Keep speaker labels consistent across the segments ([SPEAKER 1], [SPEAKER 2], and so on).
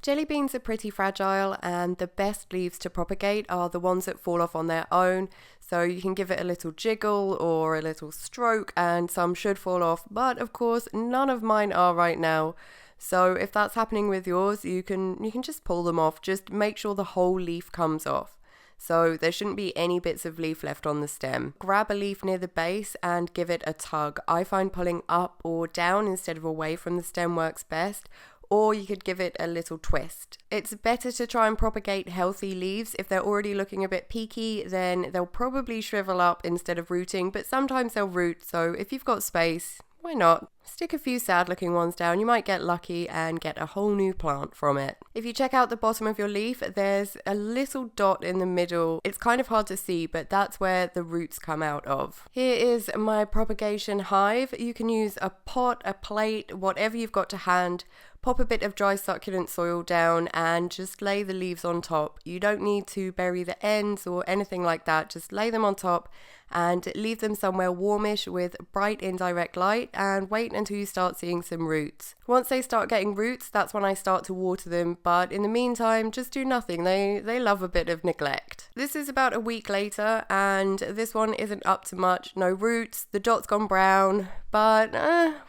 [SPEAKER 1] Jelly beans are pretty fragile, and the best leaves to propagate are the ones that fall off on their own. So you can give it a little jiggle or a little stroke and some should fall off, but of course none of mine are right now. So if that's happening with yours, you can just pull them off. Just make sure the whole leaf comes off. So there shouldn't be any bits of leaf left on the stem. Grab a leaf near the base and give it a tug. I find pulling up or down instead of away from the stem works best. Or you could give it a little twist. It's better to try and propagate healthy leaves. If they're already looking a bit peaky, then they'll probably shrivel up instead of rooting, but sometimes they'll root, so if you've got space, why not? Stick a few sad looking ones down, you might get lucky and get a whole new plant from it. If you check out the bottom of your leaf, there's a little dot in the middle. It's kind of hard to see, but that's where the roots come out of. Here is my propagation hive. You can use a pot, a plate, whatever you've got to hand. Pop a bit of dry succulent soil down and just lay the leaves on top. You don't need to bury the ends or anything like that. Just lay them on top and leave them somewhere warmish with bright indirect light and wait until you start seeing some roots. Once they start getting roots, that's when I start to water them, but in the meantime, just do nothing. They love a bit of neglect. This is about a week later and this one isn't up to much. No roots, the dot's gone brown, but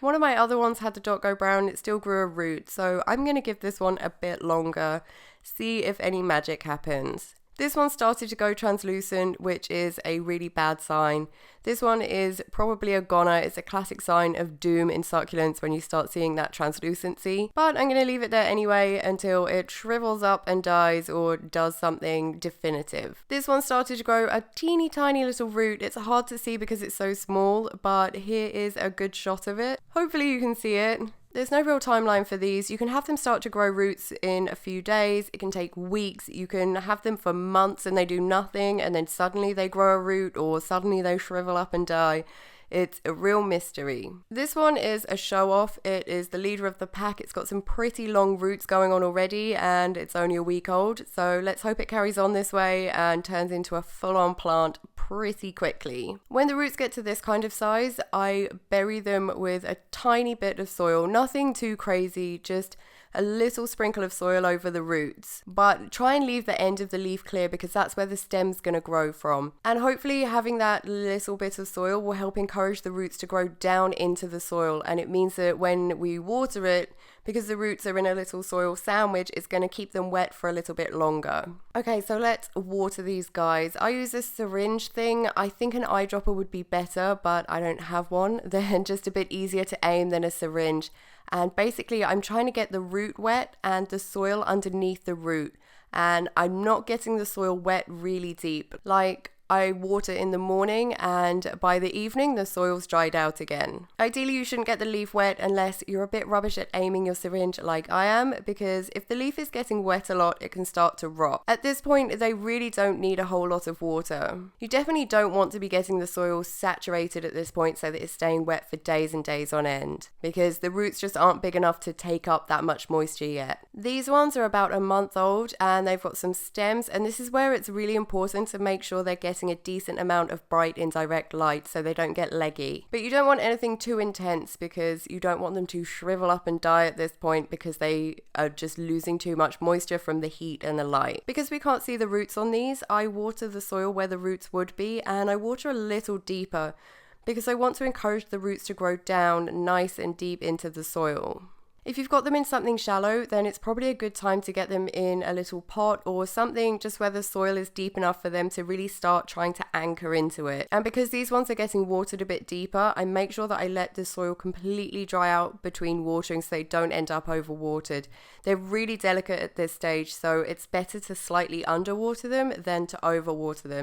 [SPEAKER 1] one of my other ones had the dot go brown. It still grew a root, so I'm going to give this one a bit longer, see if any magic happens. This one started to go translucent, which is a really bad sign. This one is probably a goner. It's a classic sign of doom in succulents when you start seeing that translucency. But I'm going to leave it there anyway until it shrivels up and dies or does something definitive. This one started to grow a teeny tiny little root. It's hard to see because it's so small, but here is a good shot of it. Hopefully you can see it. There's no real timeline for these. You can have them start to grow roots in a few days. It can take weeks. You can have them for months and they do nothing and then suddenly they grow a root or suddenly they shrivel up and die. It's a real mystery. This one is a show off. It is the leader of the pack. It's got some pretty long roots going on already and it's only a week old. So let's hope it carries on this way and turns into a full-on plant pretty quickly. When the roots get to this kind of size, I bury them with a tiny bit of soil. Nothing too crazy, just a little sprinkle of soil over the roots, but try and leave the end of the leaf clear because that's where the stem's going to grow from. And hopefully having that little bit of soil will help encourage the roots to grow down into the soil, and it means that when we water it, because the roots are in a little soil sandwich, it's going to keep them wet for a little bit longer. Okay, so let's water these guys. I use this syringe thing. I think an eyedropper would be better, but I don't have one. They're just a bit easier to aim than a syringe. And basically I'm trying to get the root wet and the soil underneath the root. And I'm not getting the soil wet really deep. Like, I water in the morning and by the evening the soil's dried out again. Ideally you shouldn't get the leaf wet unless you're a bit rubbish at aiming your syringe like I am, because if the leaf is getting wet a lot it can start to rot. At this point they really don't need a whole lot of water. You definitely don't want to be getting the soil saturated at this point so that it's staying wet for days and days on end, because the roots just aren't big enough to take up that much moisture yet. These ones are about a month old and they've got some stems, and this is where it's really important to make sure they're getting a decent amount of bright indirect light so they don't get leggy. But you don't want anything too intense because you don't want them to shrivel up and die at this point because they are just losing too much moisture from the heat and the light. Because we can't see the roots on these, I water the soil where the roots would be, and I water a little deeper because I want to encourage the roots to grow down nice and deep into the soil. If you've got them in something shallow, then it's probably a good time to get them in a little pot or something just where the soil is deep enough for them to really start trying to anchor into it. And because these ones are getting watered a bit deeper, I make sure that I let the soil completely dry out between watering so they don't end up overwatered. They're really delicate at this stage, so it's better to slightly underwater them than to overwater them.